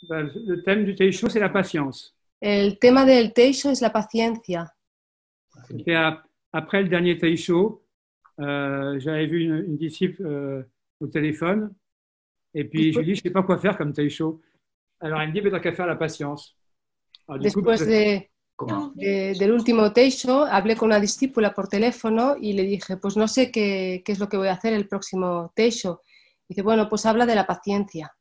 Le thème du Teisho, c'est la patience. El tema del Teisho es la paciencia. C'était après le dernier Teisho, j'avais vu une disciple au téléphone, et puis je lui dis, je ne sais pas quoi faire comme Teisho. Alors elle me dit, mais t'as qu'à faire la patience. Alors, du coup, Después del último Teisho, hablé con una discípula por teléfono y le dije, pues no sé qué es lo que voy a hacer el próximo Teisho. Dice, bueno, pues habla de la paciencia.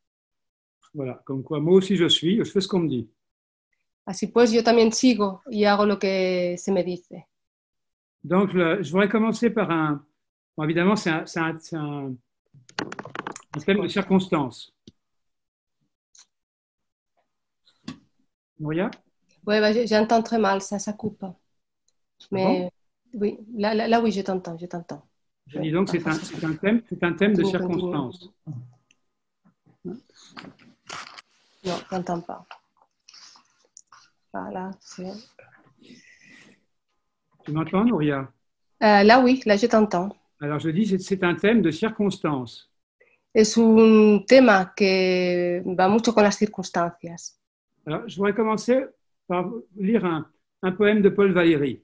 Voilà, comme quoi moi aussi je fais ce qu'on me dit. Así pues, yo también sigo y hago lo que se me dice. Donc, je voudrais commencer par bon, évidemment, c'est un thème de circonstance. Moria? Ouais, j'entends très mal, ça coupe. Mais Ah bon? oui, là, oui, je t'entends. Je dis donc, c'est un thème de circonstance. Non, j'entends pas. Voilà, c'est... Tu m'entends, Nouria? Là, oui, là, je t'entends. Alors, je dis, c'est un thème de circonstance. Es un tema que va mucho con las circunstancias. Alors, je voudrais commencer par lire un poème de Paul Valéry.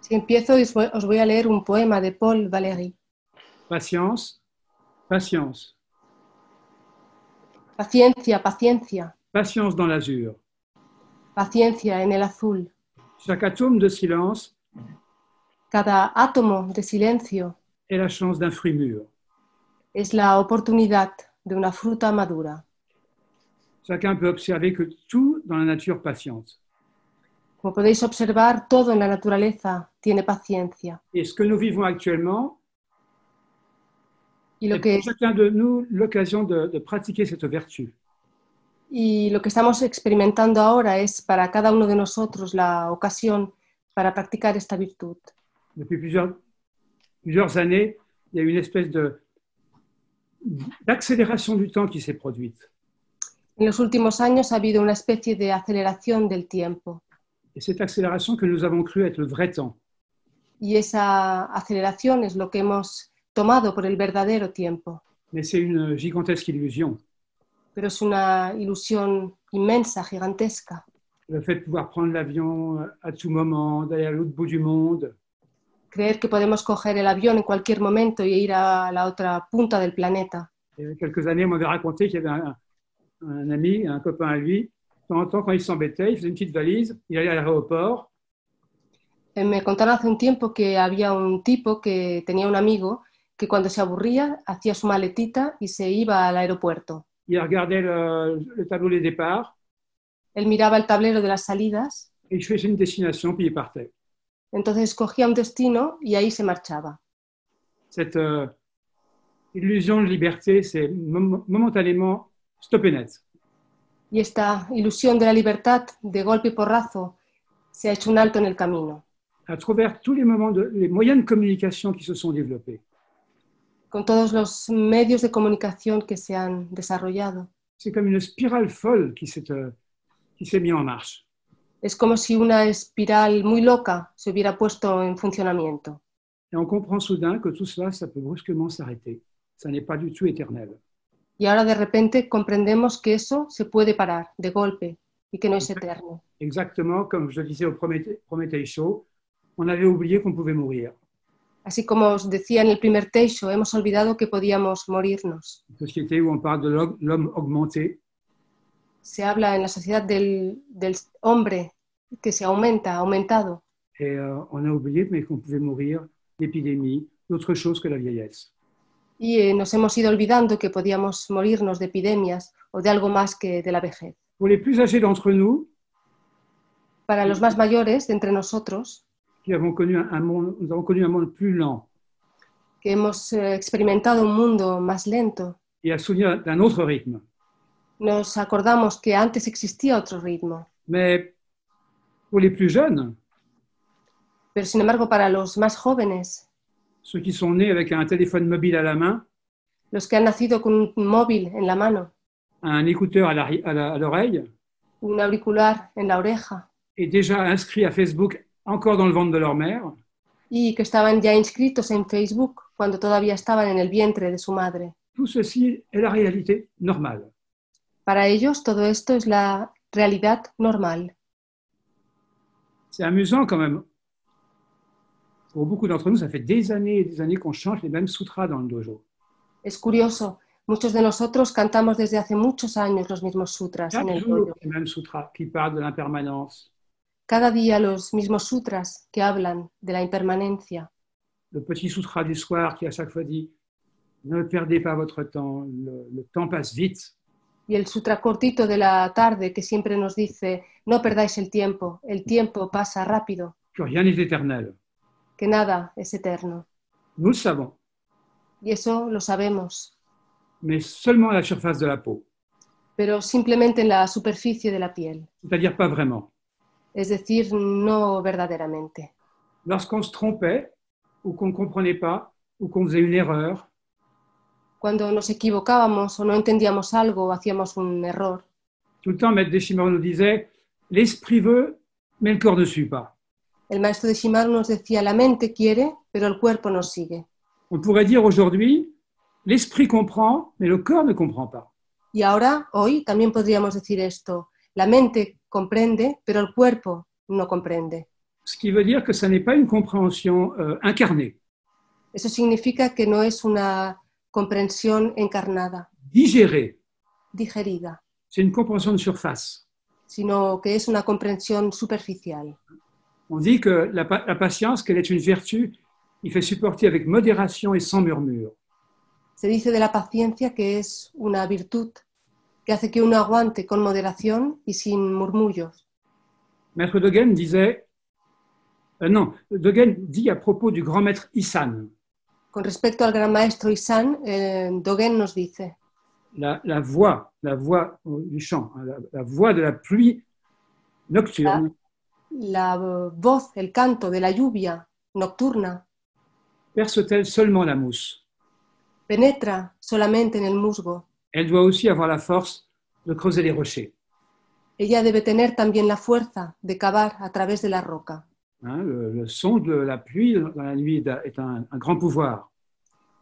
Si empiezo, os voy a leer un poema de Paul Valéry. Patience, patience. Paciencia, paciencia. Patience dans l'azur. Paciencia en el azul. Chaque atome de silence Cada átomo de silencio est la chance d'un fruit mûr. es la oportunidad de una fruta madura. Chacun peut observer que tout dans la nature patiente. Como podéis observar, todo en la naturaleza tiene paciencia. Et ce que nous vivons actuellement Y lo est que, pour chacun de nous l'occasion de pratiquer cette vertu. y lo que estamos experimentando ahora es para cada uno de nosotros la ocasión para practicar esta virtud. Depuis plusieurs années, il y a eu une espèce d'accélération du temps qui s'est produite. En los últimos años ha habido una especie de aceleración del tiempo. Et cette accélération que nous avons cru être le vrai temps. Y esa aceleración es lo que hemos tomado por el verdadero tiempo. Mais c'est une gigantesque illusion. Pero es una ilusión inmensa, gigantesca. Le fait de pouvoir prendre l'avion à tout moment, d'aller à l'autre bout du monde. Creer que podemos coger el avión en cualquier momento y ir a la otra punta del planeta. Il y a quelques années, on m'avait raconté qu'il y avait un ami, un copain à lui, de temps en temps, quand il s'embêtait, il faisait une petite valise, il allait à l'aéroport. Me contaron hace un tiempo que había un tipo que tenía un amigo que cuando se aburría hacía su maletita y se iba al aeropuerto. Il regardait le tableau des départs. Él miraba el tablero de las salidas. Et il choisissait une destination, puis il partait. Entonces escogía un destino y ahí se marchaba. Cette illusion de liberté, c'est momentanément stoppé net. Y esta ilusión de la libertad, de golpe y porrazo, se ha hecho un alto en el camino. À travers tous les moyens de communication qui se sont développés. Con todos los medios de comunicación que se han desarrollado. C'est comme une spirale folle qui s'est mise en marche. Es como si una espiral muy loca se hubiera puesto en funcionamiento. Et on comprend soudain que tout cela, ça peut brusquement s'arrêter. Ça n'est pas du tout éternel. Y ahora de repente comprendemos que eso se puede parar de golpe y que no es eterno. Exactement comme je le disais au premier Teisho, on avait oublié qu'on pouvait mourir. Así como os decía en el primer Teisho, hemos olvidado que podíamos morirnos. Une société où on parle de l'homme augmenté. Se habla en la sociedad del hombre que se aumenta, aumentado. Et on a oublié mais qu'on pouvait mourir d'épidémie, d'autre chose que la vieillesse. Y nos hemos ido olvidando que podíamos morirnos de epidemias o de algo más que de la vejez. Pour les plus âgés d'entre nous, para los más mayores de entre nosotros, nous avons connu un monde plus lent. Que hemos experimentado un mundo más lento. Et à souvenir d'un autre rythme. Nos acordamos que antes existía otro ritmo. Mais pour les plus jeunes, pero sin embargo para los más jóvenes, ceux qui sont nés avec un téléphone mobile à la main, los que han nacido con un móvil en la mano, un écouteur à l'oreille, un auricular en la oreja, et déjà inscrits à Facebook encore dans le ventre de leur mère, y que estaban ya inscritos en Facebook cuando todavía estaban en el vientre de su madre. Tout ceci est la réalité normale. Para ellos todo esto es la realidad normal. C'est amusant quand même. Pour beaucoup d'entre nous, ça fait des années et des années qu'on change les mêmes sutras dans le dojo. Es curioso, muchos de nosotros cantamos desde hace muchos años los mismos sutras en Chaque el jour, dojo. les mêmes sutras qui parlent de l'impermanence. Cada día los mismos sutras que hablan de la impermanencia. Le petit sutra du soir qui à chaque fois dit ne perdez pas votre temps, le temps passe vite. Y el sutra cortito de la tarde que siempre nos dice, no perdáis el tiempo pasa rápido, Que rien n'est éternel. que nada es eterno. Nous le savons, Y eso lo sabemos, mais seulement à la surface de la peau, pero simplemente en la superficie de la piel, c'est-à-dire pas vraiment. es decir, no verdaderamente. Lorsqu'on se trompait, ou qu'on ne comprenait pas, ou qu'on faisait une erreur, Cuando nos equivocábamos o no entendíamos algo o hacíamos un error, tout le temps, Maître Deshimaru nous disait l'esprit veut, mais le corps ne suit pas. el maestro de Shimaru nos decía, la mente quiere, pero el cuerpo no sigue. On pourrait dire aujourd'hui l'esprit comprend, mais le corps ne comprend pas. Y ahora, hoy, también podríamos decir esto, la mente comprende, pero el cuerpo no comprende. Ce qui veut dire que ce n'est pas une compréhension incarnée, Eso significa que no es una comprensión encarnada, digérée. digerida, C'est une compréhension de surface. sino que es una comprensión superficial. On dit que la patience, qu'elle est une vertu, il fait supporter avec modération et sans murmure. Se dice de la paciencia que es una virtud que hace que uno aguante con moderación y sin murmullos. Maître Dogen disait, Dogen dit à propos du grand maître Isan, Con respecto al gran maestro Isan, Dogen nos dice, la voix du chant, la voix de la pluie nocturne, la voz, el canto de la lluvia nocturna perce-t-elle seulement la mousse? penetra solamente en el musgo. Elle doit aussi avoir la force de creuser les rochers. Ella debe tener también la fuerza de cavar a través de la roca. Le son de la pluie dans la nuit est un grand pouvoir.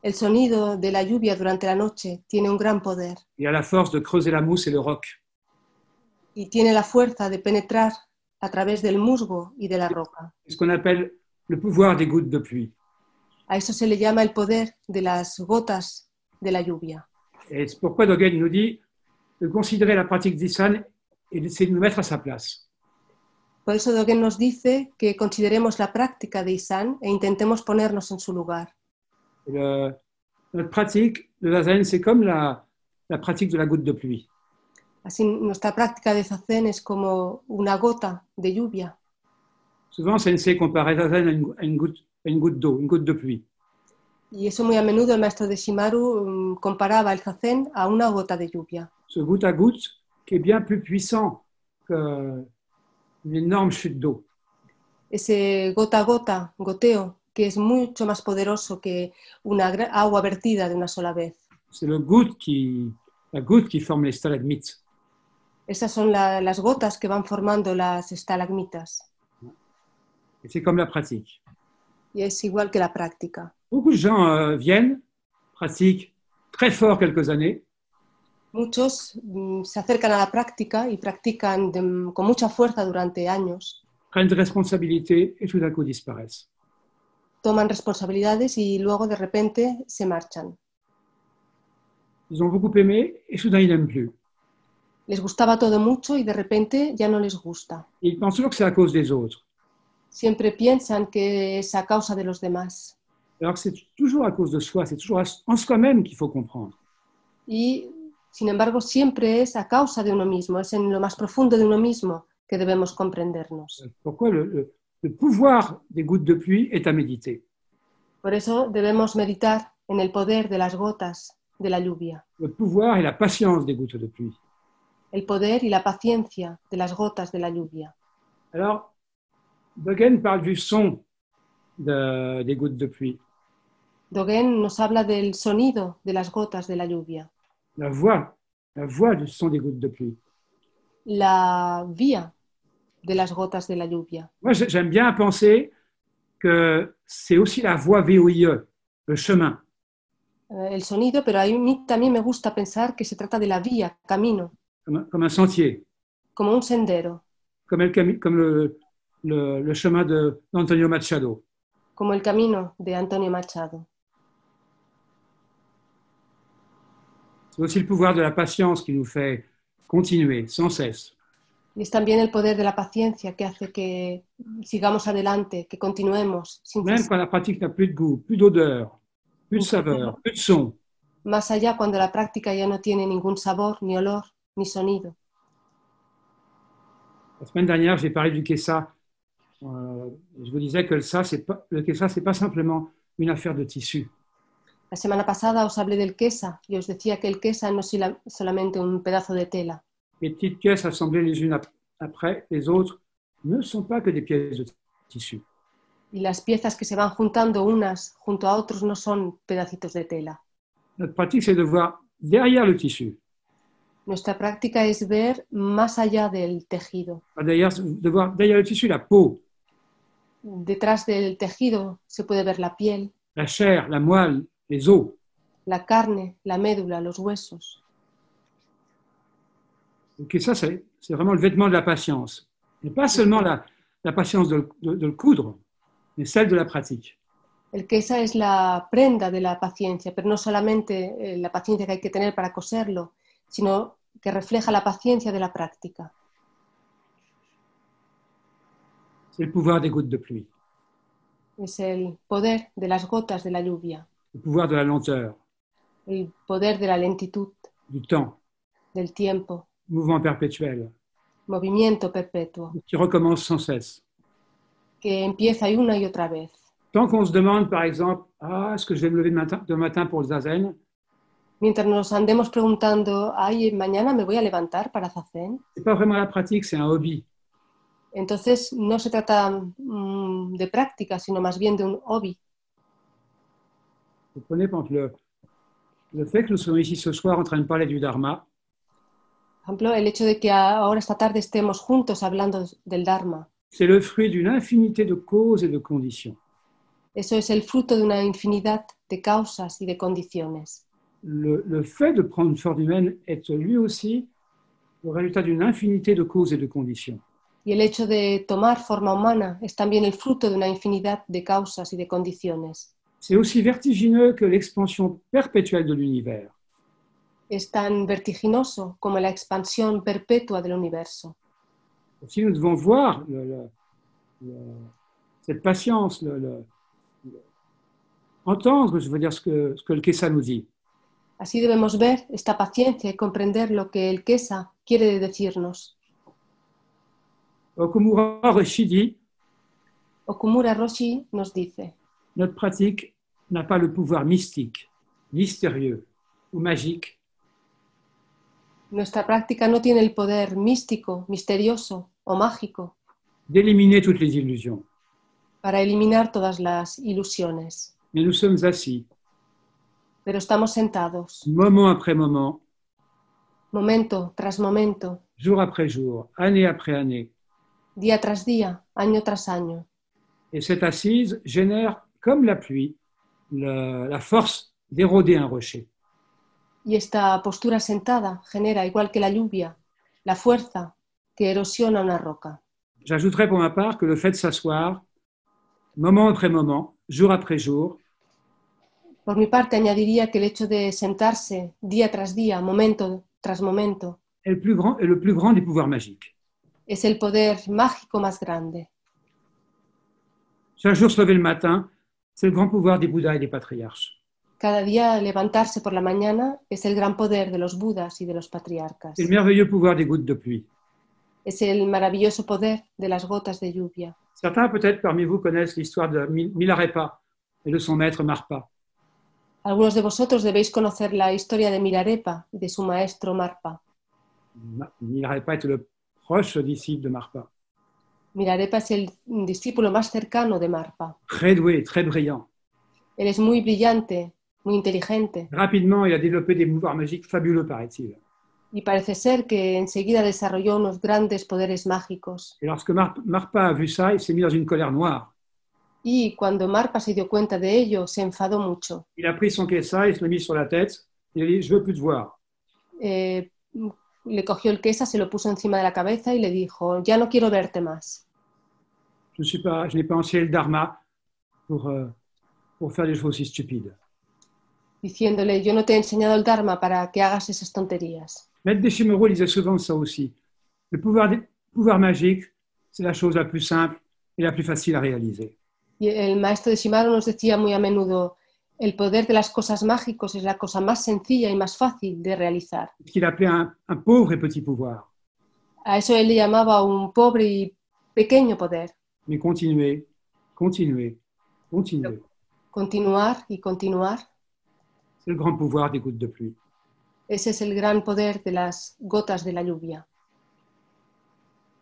El sonido de la lluvia durante la noche tiene un gran poder Il a la force de creuser la mousse et le roc. y tiene la fuerza de penetrar a través del musgo y de la roca. C'est ce qu'on appelle le pouvoir des gouttes de pluie. A eso se le llama el poder de las gotas de la lluvia. Et c'est pourquoi Dogen nous dit de considérer la pratique d'Isan et d'essayer de nous mettre à sa place. Por eso Dogen nos dice que consideremos la práctica de Isan e intentemos ponernos en su lugar. Notre pratique de Zazen, c'est comme la pratique de la goutte de pluie. Así, nuestra práctica de Zazen es como una gota de lluvia. Souvent, Sensei comparait Zazen à une goutte d'eau, une goutte de pluie. Y eso muy a menudo el maestro de Shimaru comparaba el Zazen a una gota de lluvia. Ce goutte à goutte qui est bien plus puissant qu'une énorme chute d'eau. Ese gota a gota, goteo, que es mucho más poderoso que una agua vertida de una sola vez. C'est la goutte qui forme les stalagmites. Esas son las gotas que van formando las estalagmitas. Et c'est comme la pratique. Y es igual que la práctica. Beaucoup de gens viennent, pratiquent très fort quelques années, Muchos se acercan a la práctica y practican con mucha fuerza durante años. prennent des responsabilités et tout d'un coup disparaissent. Toman responsabilidades y luego de repente se marchan. Ils ont beaucoup aimé et soudain ils n'aiment plus. Les gustaba todo mucho y de repente ya no les gusta. Ils pensent toujours que c'est à cause des autres, Siempre piensan que es a causa de los demás. alors que c'est toujours à cause de soi, c'est toujours en soi-même qu'il faut comprendre. Y, sin embargo, siempre es a causa de uno mismo, es en lo más profundo de uno mismo que debemos comprendernos. Pourquoi le pouvoir des gouttes de pluie est à méditer. Por eso debemos meditar en el poder de las gotas de la lluvia, Le pouvoir et la patience des gouttes de pluie. el poder y la paciencia de las gotas de la lluvia. Alors, Dogen parle du son des gouttes de pluie, Dogen nos habla del sonido de las gotas de la lluvia, la voix du son des gouttes de pluie. la vía de las gotas de la lluvia. Moi, j'aime bien penser que c'est aussi la voie VOIE, le chemin. El sonido, pero a mí también me gusta pensar que se trata de la vía, camino. comme un sentier, como un sendero, comme le chemin d'Antonio Machado. como el camino de Antonio Machado. C'est aussi le pouvoir de la patience qui nous fait continuer sans cesse. Y es también el poder de la paciencia que hace que sigamos adelante, que continuemos sin Même cesar. quand la pratique n'a plus de goût, plus d'odeur, plus de saveur, plus de son. Más allá cuando la práctica ya no tiene ningún sabor, ni olor, ni sonido. La semaine dernière, j'ai parlé du kessa. Je vous disais que le kessa, c'est pas simplement une affaire de tissu. La semana pasada os hablé del quesa y os decía que el quesa no es solamente un pedazo de tela. Les petites pièces assemblées les unes après les autres ne sont pas que des pièces de tissu. Y las piezas que se van juntando unas junto a otros no son pedacitos de tela. Notre pratique, c'est de voir derrière le tissu, Nuestra práctica es ver más allá del tejido. de voir derrière le tissu la peau, Detrás del tejido se puede ver la piel, la chair, la moelle, les os. la carne, la médula, los huesos. Donc ça, c'est vraiment le vêtement de la patience. Et pas seulement la patience de le coudre, mais celle de la pratique. El quesa es la prenda de la paciencia, pero no solamente la paciencia que hay que tener para coserlo, sino que refleja la paciencia de la práctica. C'est le pouvoir des gouttes de pluie, Es el poder de las gotas de la lluvia, le pouvoir de la lenteur, el poder de la lentitud, du temps, del tiempo, mouvement perpétuel, movimiento perpetuo, qui recommence sans cesse. que empieza una y otra vez. Tant qu'on se demande, par exemple, est-ce que je vais me lever demain matin pour le zazen? Mientras nos andemos preguntando, ay, mañana me voy a levantar para zazen, C'est pas vraiment la pratique, c'est un hobby. entonces no se trata de práctica, sino más bien de un hobby. Vous comprenez, quand le fait que nous soyons ici ce soir en train de parler du Dharma, Por ejemplo, el hecho de que ahora esta tarde estemos juntos hablando del Dharma, c'est le fruit d'une infinité de causes et de conditions. eso es el fruto de una infinidad de causas y de condiciones. Le fait de prendre une forme humaine est lui aussi le résultat d'une infinité de causes et de conditions. Y el hecho de tomar forma humana es también el fruto de una infinidad de causas y de condiciones. C'est aussi vertigineux que l'expansion perpétuelle de l'univers. Es tan vertiginoso como la expansión perpetua del universo. Si nous devons voir cette patience, entendre, je veux dire, ce que le Kessa nous dit. Así debemos ver esta paciencia y comprender lo que el Kesa quiere decirnos. Okumura Roshi dit, Okumura Roshi nos dice, notre pratique n'a pas le pouvoir mystique, mystérieux ou magique nuestra práctica no tiene el poder místico, misterioso o mágico d'éliminer toutes les illusions. para eliminar todas las ilusiones. Mais nous sommes assis, Pero estamos sentados, moment après moment, momento tras momento, jour après jour, année après année. día tras día, año tras año. Et cette assise génère, comme la pluie, la force d'éroder un rocher. Y esta postura sentada genera, igual que la lluvia, la fuerza que erosiona una roca. J'ajouterais pour ma part que le fait de s'asseoir, moment après moment, jour après jour, Por mi parte, añadiría que el hecho de sentarse día tras día, momento tras momento, est le plus grand des pouvoirs magiques. es el poder mágico más grande. Chaque jour se lever le matin, c'est le grand pouvoir des Bouddhas et des patriarches. Cada día levantarse por la mañana es el gran poder de los budas y de los patriarcas. C'est le merveilleux pouvoir des gouttes de pluie. Es el maravilloso poder de las gotas de lluvia. Certains peut-être parmi vous connaissent l'histoire de Milarepa et de son maître Marpa. Algunos de vosotros debéis conocer la historia de Milarepa y de su maestro Marpa. Milarepa était le proche disciple de Marpa. Milarepa es el discípulo más cercano de Marpa. Très doué, très brillant. Él es muy brillante, muy inteligente, Rapidement, il a développé des pouvoirs magiques fabuleux, paraît-il. y parece ser que enseguida desarrolló unos grandes poderes mágicos. Et lorsque Marpa a vu ça, il s'est mis dans une colère noire. Y cuando Marpa se dio cuenta de ello, se enfadó mucho. Il a pris son kessa, il se l'a mis sur la tête, il a dit « je veux plus te voir ». le cogió el quesa, se lo puso encima de la cabeza y le dijo, ya no quiero verte más. Je n'ai pas enseigné le dharma pour faire des choses si stupides. Diciéndole, yo no te he enseñado el Dharma para que hagas esas tonterías. Maître Deshimeru disait souvent ça aussi. Le pouvoir magique, c'est la chose la plus simple et la plus facile à réaliser. Y el maestro de Shimaru nos decía muy a menudo, el poder de las cosas mágicos es la cosa más sencilla y más fácil de realizar. Ce qu'il appelait un pauvre et petit pouvoir. A eso él le llamaba un pobre y pequeño poder. Mais continuer, continuer, continuer. Continuar y continuar. C'est le grand pouvoir des gouttes de pluie. Ese es el gran poder de las gotas de la lluvia.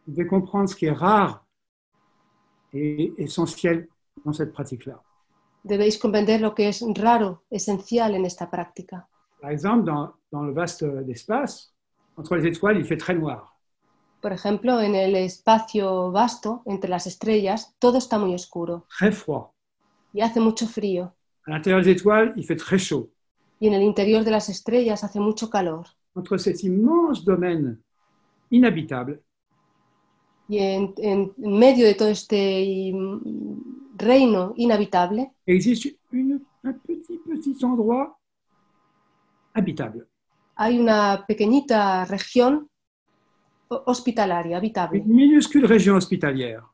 Vous devez comprendre ce qui est rare et essentiel dans cette pratique-là. Debéis comprender lo que es raro, esencial en esta práctica. Par exemple, dans le vaste espace, entre les étoiles, il fait très noir. Por ejemplo, en el espacio vasto, entre las estrellas, todo está muy oscuro Très froid. y hace mucho frío. À l'intérieur des étoiles, il fait très chaud. Y en el interior de las estrellas hace mucho calor. Entre cet immense domaine inhabitable, Y en medio de todo este reino inhabitable existe un petit endroit habitable. hay una pequeñita región hospitalaria, habitable. Une minuscule région hospitalière.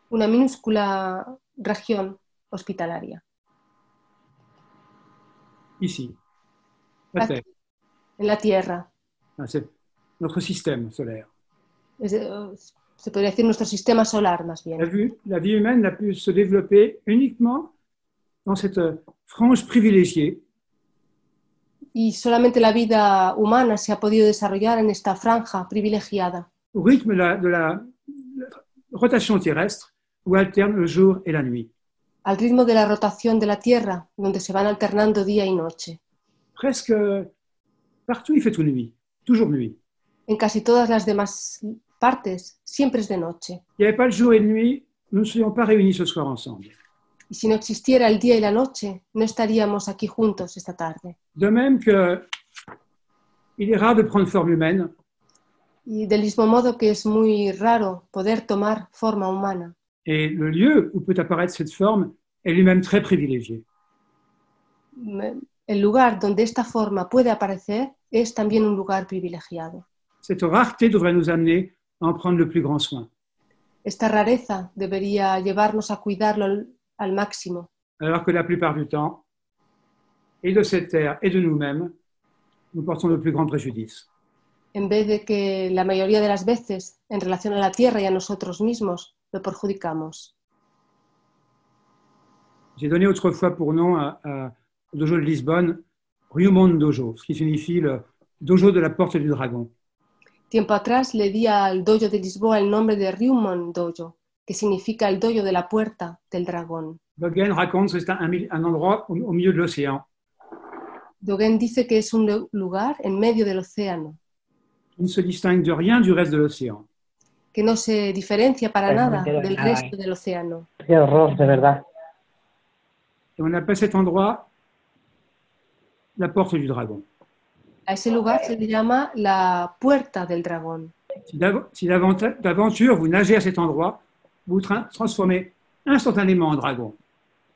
Una minúscula región hospitalaria. Ici, la Aquí, Terre. en la Tierra. C'est notre système solaire. Se podría decir nuestro sistema solar, más bien. La vie humaine n'a pu se développer uniquement dans cette frange privilégiée Y solamente la vida humana se ha podido desarrollar en esta franja privilegiada, au rythme de la rotation terrestre où alternent le jour et la nuit. al ritmo de la rotación de la Tierra, donde se van alternando día y noche. Presque partout, il fait tout nuit, toujours nuit. En casi todas las demás partes siempre es de noche. Il n'y avait pas le jour et la nuit, nous ne serions pas réunis ce soir ensemble. Y si no existiera el día y la noche, no estaríamos aquí juntos esta tarde. De même que il est rare de prendre forme humaine, Y del mismo modo que es muy raro poder tomar forma humana. et le lieu où peut apparaître cette forme est lui-même très privilégié. El lugar donde esta forma puede aparecer es también un lugar privilegiado. Cette rareté devrait nous amener à en prendre le plus grand soin. Esta rareza debería llevarnos a cuidarlo al máximo, Alors que la plupart du temps, et de cette terre et de nous-mêmes, nous portons le plus grand préjudice. en vez de que la mayoría de las veces, en relación a la Tierra y a nosotros mismos, lo perjudicamos. J'ai donné autrefois pour nom au dojo de Lisbonne Ryumon Dojo, ce qui signifie le dojo de la porte du dragon. Tiempo atrás le di al dojo de Lisboa el nombre de Ryumon Dojo, que significa el dojo de la puerta del dragón. Dogen raconte que c'est un endroit au milieu de l'océan. Dogen dice que es un lugar en medio del océano, Il ne se distingue de rien du reste de l'océan. que no se diferencia para nada del resto del océano. Qué horror, de verdad. Et on appelle cet endroit la porte du dragon. A ese lugar se le llama la puerta del dragón. Si d'aventure vous nagez à cet endroit, vous vous transformez instantanément en dragon.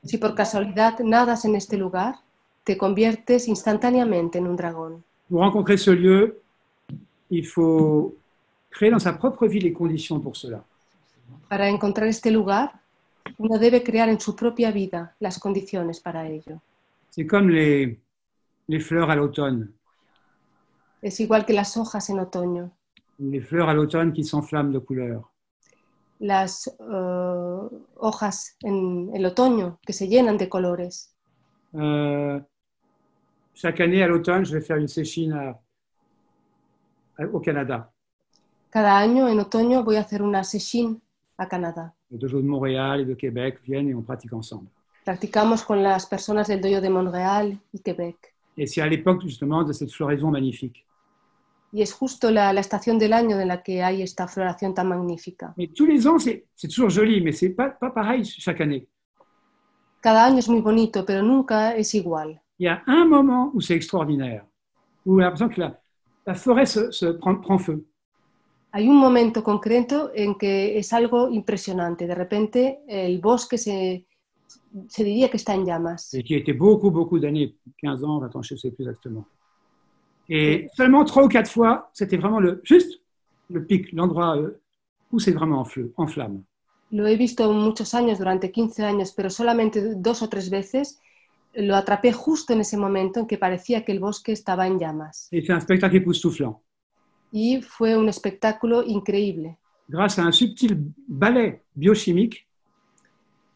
Si por casualidad nadas en este lugar, te conviertes instantáneamente en un dragón. Pour rencontrer ce lieu, il faut créer dans sa propre vie les conditions pour cela. Para encontrar este lugar, uno debe crear en su propia vida las condiciones para ello. C'est comme les fleurs à l'automne. Es igual que las hojas en otoño. Les fleurs à l'automne qui s'enflamment de couleurs. Las hojas en el otoño que se llenan de colores. Chaque année à l'automne, je vais faire une séchine au Canada. Cada año en otoño voy a hacer una session a Canadá. Les dojo de Montréal et de Québec viennent et on pratique ensemble. Practicamos con las personas del dojo de Montréal y Québec. Et c'est à l'époque justement de cette floraison magnifique. Y es justo la estación del año en la que hay esta floración tan magnífica. Mais tous les ans, c'est toujours joli, mais c'est pas pareil chaque année. Cada año es muy bonito, pero nunca es igual. Il y a un moment où c'est extraordinaire, où on a l'impression que la forêt prend feu. Hay un momento concreto en que es algo impresionante. De repente el bosque se diría que está en llamas. Et qui a été beaucoup d'années, 15 ans, 20 ans, je ne sais plus exactement. Et seulement 3 ou 4 fois, c'était vraiment juste le pic, l'endroit où c'est vraiment en flamme. Lo he visto muchos años, durante 15 años, pero solamente 2 o 3 veces lo atrapé justo en ese momento en que parecía que el bosque estaba en llamas. Et c'est un spectacle époustouflant. Y fue un espectáculo increíble. Grâce à un subtil balai biochimique,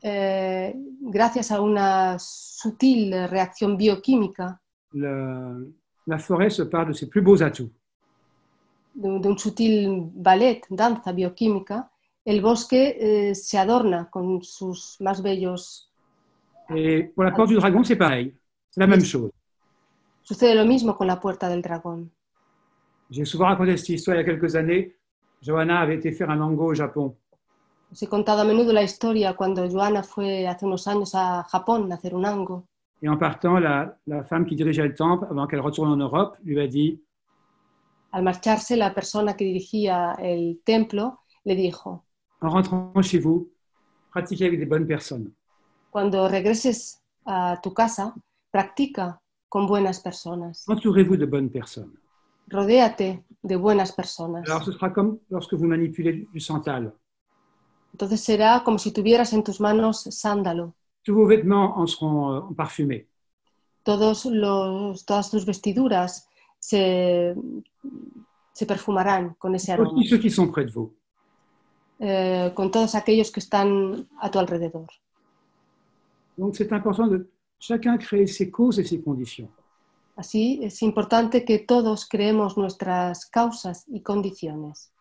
gracias a una sutil reacción bioquímica, la forêt se part de ses plus beaux atouts. de un sutil ballet, danza bioquímica, el bosque se adorna con sus más bellos. Et pour la porte du dragon, c'est pareil. C'est la même chose. Sucede lo mismo con la puerta del dragón. J'ai souvent raconté cette histoire il y a quelques années. Johanna avait été faire un ango au Japon. Os he contado a menudo la historia cuando Johanna fue hace unos años a Japón a hacer un ango. Et en partant, la femme qui dirigeait le temple, avant qu'elle retourne en Europe, lui a dit: Al marcharse, la persona que dirigía el templo le dijo: en rentrant chez vous, pratiquez avec des bonnes personnes. Cuando regreses a tu casa, practica con buenas personas. Entourez-vous de bonnes personnes. Rodéate de buenas personas. Alors ce sera comme lorsque vous manipulez du santal. Entonces será como si tuvieras en tus manos sándalo. Tous vos vêtements en seront parfumés. Todas tus vestiduras se perfumarán con ese aroma. Aussi ceux qui sont près de vous. Con todos aquellos que están a tu alrededor. Donc c'est important de chacun créer ses causes et ses conditions. Así es importante que todos creemos nuestras causas y condiciones.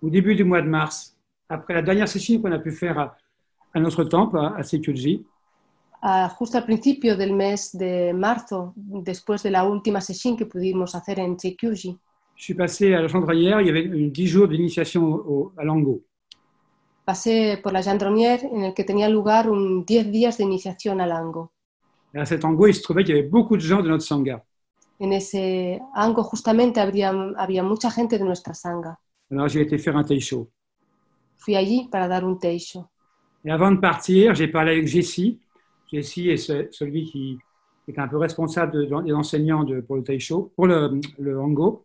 Au début du mois de mars, après la dernière session qu'on a pu faire à notre temple, à Sekyuji, justo al principio del mes de marzo, después de la última sesión que pudimos hacer en Sekyuji, je suis passé à la Chandronnière, il y avait 10 jours d'initiation à l'ango. Pasé por la Chandronnière en el que tenía lugar 10 días de iniciación al ango. Et à cet ango, il se trouvait qu'il y avait beaucoup de gens de notre sangha. En ese ango justamente había mucha gente de nuestra sangha. Alors j'ai été faire un teisho. Fui allí para dar un teisho. Et avant de partir, j'ai parlé avec Jessie. Jessie est celui qui est un peu responsable des enseignants pour le teisho, pour le ango.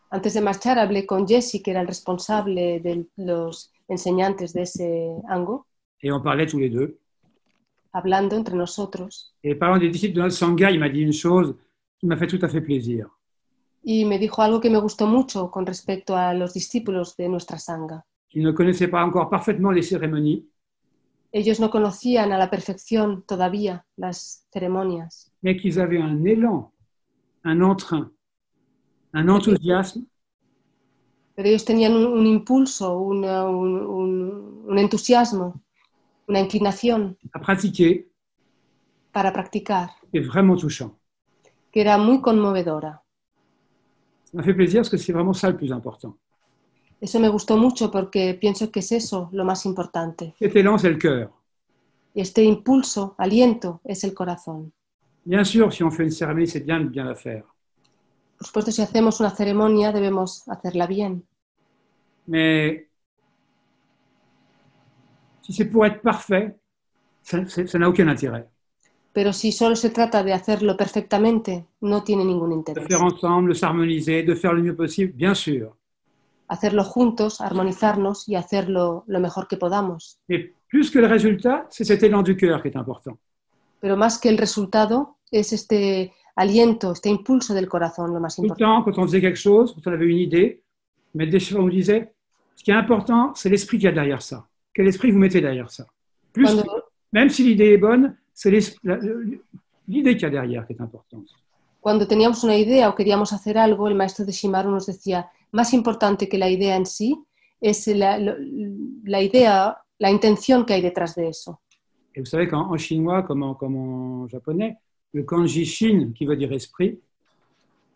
Antes de marchar hablé con Jessie, que era el responsable de los enseñantes de ese ango. Et on parlait tous les deux. Hablando entre nosotros. Et parlant des disciples de notre sangha, il m'a dit une chose qui m'a fait tout à fait plaisir. Y me dijo algo que me gustó mucho con respecto a los discípulos de nuestra sangha. Ils ne connaissaient pas encore parfaitement les cérémonies. Ellos no conocían a la perfección todavía las ceremonias. Mais qu'ils avaient un élan, un entrain, un enthousiasme. Pero ellos tenían un impulso, un entusiasmo, una inclinación à pratiquer. Para practicar. C'est vraiment touchant. Que era muy conmovedora. Ça m'a fait plaisir parce que c'est vraiment ça le plus important. Eso me gustó mucho porque pienso que es eso lo más importante. Cet élan, c'est le cœur. Y este impulso, aliento, es el corazón. Bien sûr, si on fait une cérémonie, c'est bien de bien la faire. Por supuesto, si hacemos una ceremonia, debemos hacerla bien. Mais si c'est pour être parfait, ça n'a aucun intérêt. Pero si solo se trata de hacerlo perfectamente, no tiene ningún interés. De faire ensemble, de s'harmoniser, de faire le mieux possible, bien sûr. Hacerlo juntos, armonizarnos y hacerlo lo mejor que podamos. Mais plus que le résultat, c'est cet élan du cœur qui est important. Pero más que el resultado, es este aliento, este impulso del corazón lo más Tout le importante. temps, quand on faisait quelque chose, quand on avait une idée, Maître Deschamps nous disait, ce qui est important, c'est l'esprit qu'il y a derrière ça. Quel esprit vous mettez derrière ça. Même si l'idée est bonne, c'est l'idée qu'il y a derrière qui est importante. Cuando teníamos una idea o queríamos hacer algo, el maestro de Shimaru nos decía, más importante que la idea en sí es la idea, la intención que hay detrás de eso. Et vous savez qu'en chinois, comme en japonais, le kanji shin, qui veut dire esprit,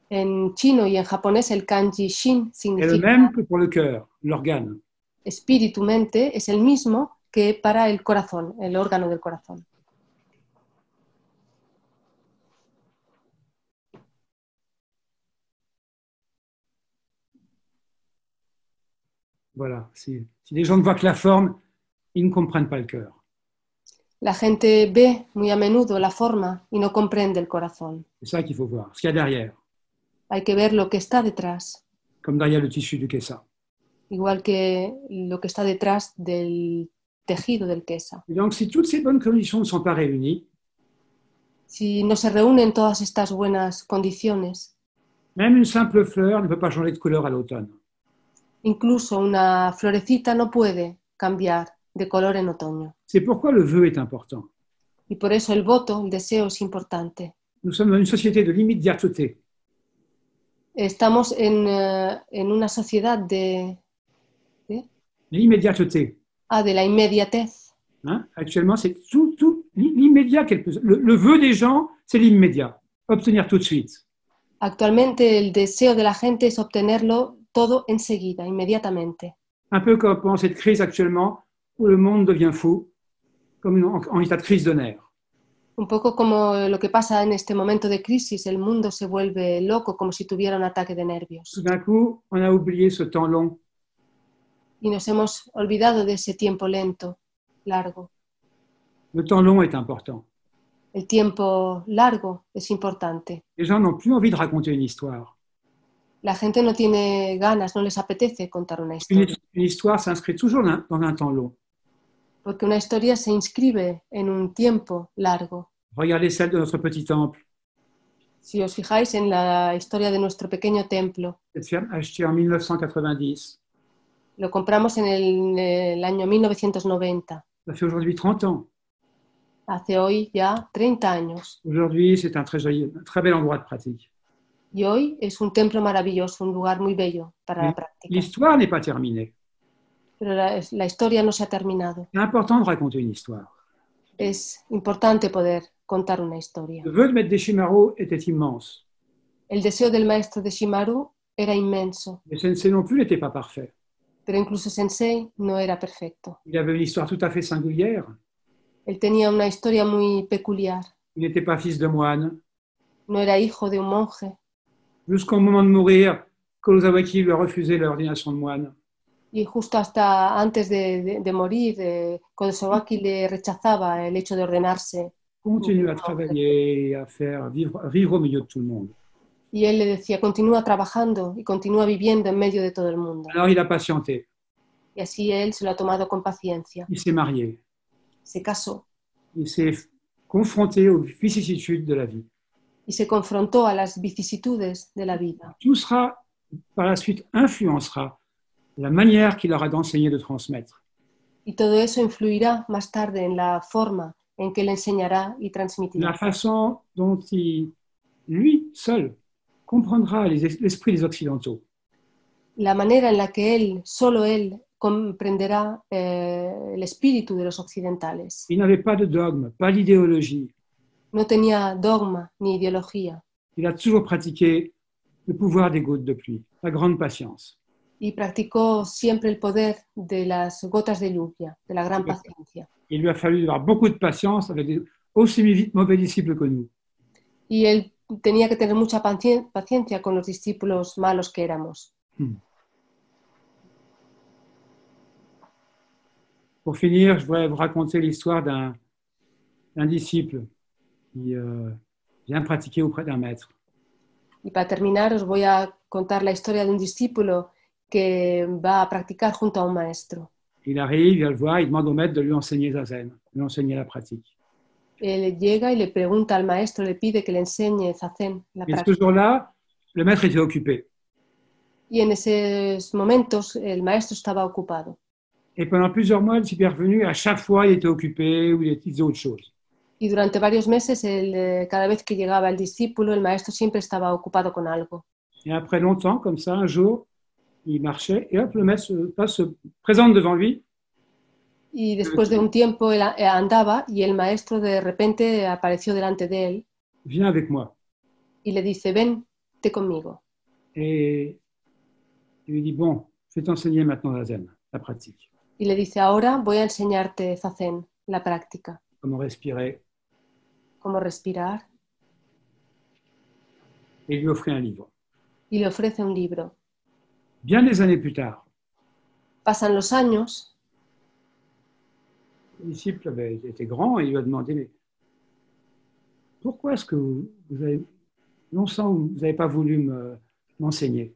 en chino y en japonés el kanji shin significa est le même que pour le cœur, l'organe. Espíritu, mente, es el mismo que para el corazón, el órgano del corazón. Voilà. Si les gens ne voient que la forme, ils ne comprennent pas le cœur. La gente ve muy a menudo la forma y no comprende el corazón. C'est ça qu'il faut voir, ce qu'il y a derrière, Hay que ver lo que está detrás, comme derrière le tissu du kessa. igual que lo que está detrás del tejido del quesa. Et donc, si toutes ces bonnes conditions ne sont pas réunies, Si no se reúnen todas estas buenas condiciones, même une simple fleur ne peut pas changer de couleur à l'automne. incluso una florecita no puede cambiar de color en otoño. C'est pourquoi le vœu est important. Y por eso el voto, el deseo es importante. Nous sommes dans une société de l'immédiateté. Estamos en una sociedad de L'immédiateté. de la inmediatez. Hein? Actuellement, c'est tout l'immédiat. Le vœu des gens, c'est l'immédiat. Obtenir tout de suite. Actualmente el deseo de la gente es obtenerlo todo enseguida, inmediatamente. Un peu comme pendant cette crise actuellement, où le monde devient fou, comme en état de crise de nerfs. Un poco como lo que pasa en este momento de crisis, el mundo se vuelve loco como si tuviera un ataque de nervios. Tout d'un coup, on a oublié ce temps long. Y nos hemos olvidado de ese tiempo lento, largo. Le temps long est important. El tiempo largo es importante. Les gens n'ont plus envie de raconter une histoire. La gente no tiene ganas, no les apetece contar una historia. Une histoire s'inscrit toujours dans un temps long. Porque una historia se inscribe en un tiempo largo. Regardez celle de notre petit temple. Si os fijáis en la historia de nuestro pequeño templo, Cette ferme achetée en 1990. lo compramos en el año 1990. Ça fait aujourd'hui 30 ans. Hace hoy ya 30 años. Aujourd'hui, c'est un très bel endroit de pratique. Y hoy es un templo maravilloso, un lugar muy bello para la práctica. L'histoire n'est pas terminée. Pero la historia no se ha terminado. C'est important de raconter une histoire. Es importante poder contar una historia. Le vœu de Maître Deshimaru était immense. El deseo del maestro de Shimaru era inmenso, Mais Sensei non plus n'était pas parfait. pero incluso Sensei no era perfecto. Il avait une histoire tout à fait singulière. Él tenía una historia muy peculiar. Il n'était pas fils de moine. No era hijo de un monje. Jusqu'au moment de mourir, Kurosawaki lui a refusé l'ordination de moine. Y justo hasta antes de morir, Kurosawaki le rechazaba el hecho de ordenarse. Continue à travailler, à vivre au milieu de tout le monde. Y él le decía, continúa trabajando y continúa viviendo en medio de todo el mundo. Alors il a patienté. Y así él se lo ha tomado con paciencia. Il s'est marié. Se casó Il s'est confronté aux vicissitudes de la vie. y se confrontó a las vicisitudes de la vida. Tout sera, par la suite, influencera la manière qu'il aura d'enseigner, de transmettre. Y todo eso influirá más tarde en la forma en que él enseñará y transmitirá. La façon dont lui seul, comprendra l'esprit des Occidentaux. La manera en la que solo él comprenderá el espíritu de los occidentales. Il n'avait pas de dogme, pas d'idéologie. No tenía dogma ni ideología. Il a toujours pratiqué le pouvoir des gouttes de pluie, la grande patience. Y practicó siempre el poder de las gotas de lluvia, de la gran paciencia. Il lui a fallu avoir beaucoup de patience avec des aussi mauvais disciples que nous. Y él tenía que tener mucha paciencia con los discípulos malos que éramos. Pour finir, je voudrais vous raconter l'histoire d'un disciple qui vient pratiquer auprès d'un maître. Y para terminar, os voy a contar la historia de un discípulo que va a practicar junto a un maestro. Il arrive, il vient le voir, il demande au maître de lui enseigner Zazen, de lui enseigner la pratique. Él llega y le pregunta al maestro, le pide que le enseñe Zazen, la Et ce práctica. jour-là, le maître était occupé. Y en esos momentos el maestro estaba ocupado. Et pendant plusieurs mois, il s'est revenu, à chaque fois, il était occupé ou il faisait autre chose. Y durante varios meses, cada vez que llegaba el discípulo, el maestro siempre estaba ocupado con algo. Et après longtemps, comme ça, un jour, il marchait et hop, le maître se présente devant lui. Y después de un tiempo él andaba y el maestro de repente apareció delante de él. Viens avec moi. Y le dice, vente conmigo. Et il lui dit, bon, je vais t'enseigner maintenant la zen, la pratique. Y le dice, ahora voy a enseñarte Zazen, la práctica. Comment respirer. Cómo respirar. Et il lui offrit un livre. Y le ofrece un libro. Bien des années plus tard, Pasan los años. Le disciple avait été grand et il lui a demandé, mais pourquoi est-ce que vous avez longtemps vous n'avez pas voulu m'enseigner?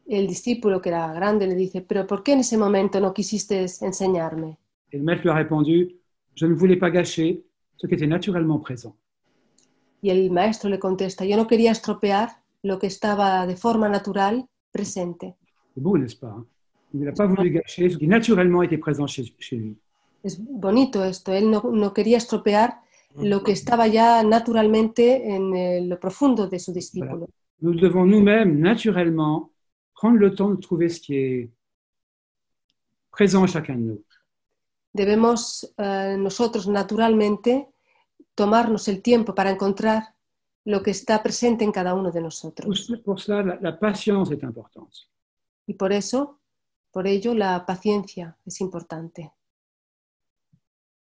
El discípulo, que era grande, le dice, pero ¿por qué en ese momento no quisiste enseñarme? Et le maître lui a répondu, je ne voulais pas gâcher ce qui était naturellement présent. Y el maestro le contesta, yo no quería estropear lo que estaba de forma natural presente. C'est beau, n'est-ce pas? Il n'a pas voulu gâcher ce qui naturellement était présent chez lui. Es bonito esto, él no quería estropear lo que estaba ya naturalmente en lo profundo de su discípulo. Voilà. Nous devons nous-mêmes, naturellement, prendre le temps de trouver ce qui est présent en chacun de nous. Debemos nosotros naturalmente tomarnos el tiempo para encontrar lo que está presente en cada uno de nosotros. Pour cela, la patience est importante. Y por ello, la paciencia es importante.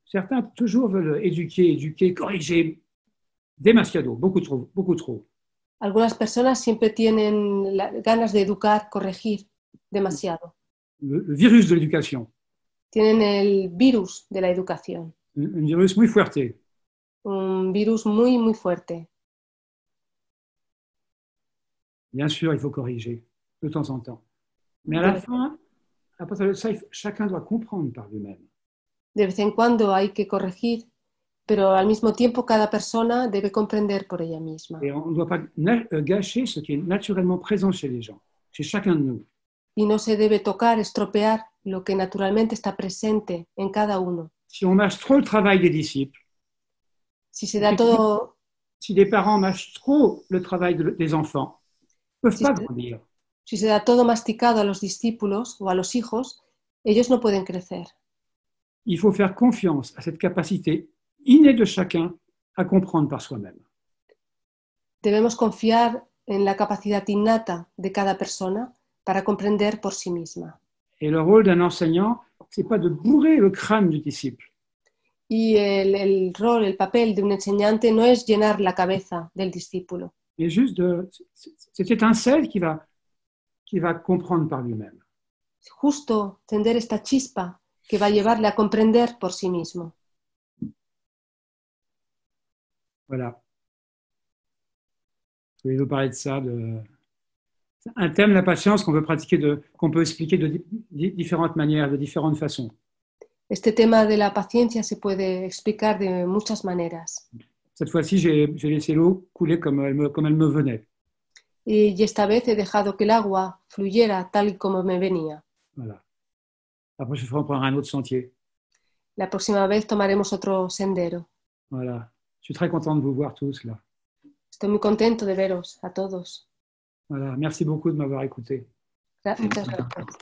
Certains toujours veulent éduquer, corriger, demasiado, beaucoup trop. Algunas personas siempre tienen ganas de educar, corregir demasiado. Le virus de l'éducation. Tienen el virus de la educación. Un virus muy fuerte. Un virus muy, muy fuerte. Bien sûr, il faut corriger de temps en temps. Mais à la fin, à partir de ça, chacun doit comprendre par lui-même. De vez en cuando hay que corregir, pero al mismo tiempo cada persona debe comprender por ella misma. Et on ne doit pas gâcher ce qui est naturellement présent chez les gens, chez chacun de nous. Y no se debe tocar, estropear lo que naturalmente está presente en cada uno. Si on mâche trop le travail des disciples, si les parents mâchent trop le travail des enfants, ils ne peuvent pas grandir. Si se da todo masticado a los discípulos o a los hijos, ellos no pueden crecer. Il faut faire confiance à cette capacité innée de chacun à comprendre par soi-même. Debemos confiar en la capacidad innata de cada persona para comprender por sí misma. Et le rôle d'un enseignant, ce n'est pas de bourrer le crâne du disciple. Y el papel de un enseñante no es llenar la cabeza del discípulo. Et juste cette étincelle qui va comprendre par lui-même. Justo tender esta chispa que va a llevarle a comprender por sí mismo. Voilà. Je vais vous parler de ça, un thème, la patience, qu'on peut expliquer de différentes manières, de différentes façons. Este tema de la paciencia se puede explicar de muchas maneras. Cette fois-ci, j'ai laissé l'eau couler comme elle me venait. Y esta vez he dejado que el agua fluyera tal y como me venía. Voilà. La prochaine fois, on prendra un autre sentier. La próxima vez tomaremos otro sendero. Voilà. Je suis très content de vous voir tous là. Estoy muy contento de veros a todos. Voilà. Merci beaucoup de m'avoir écouté. Muchas gracias.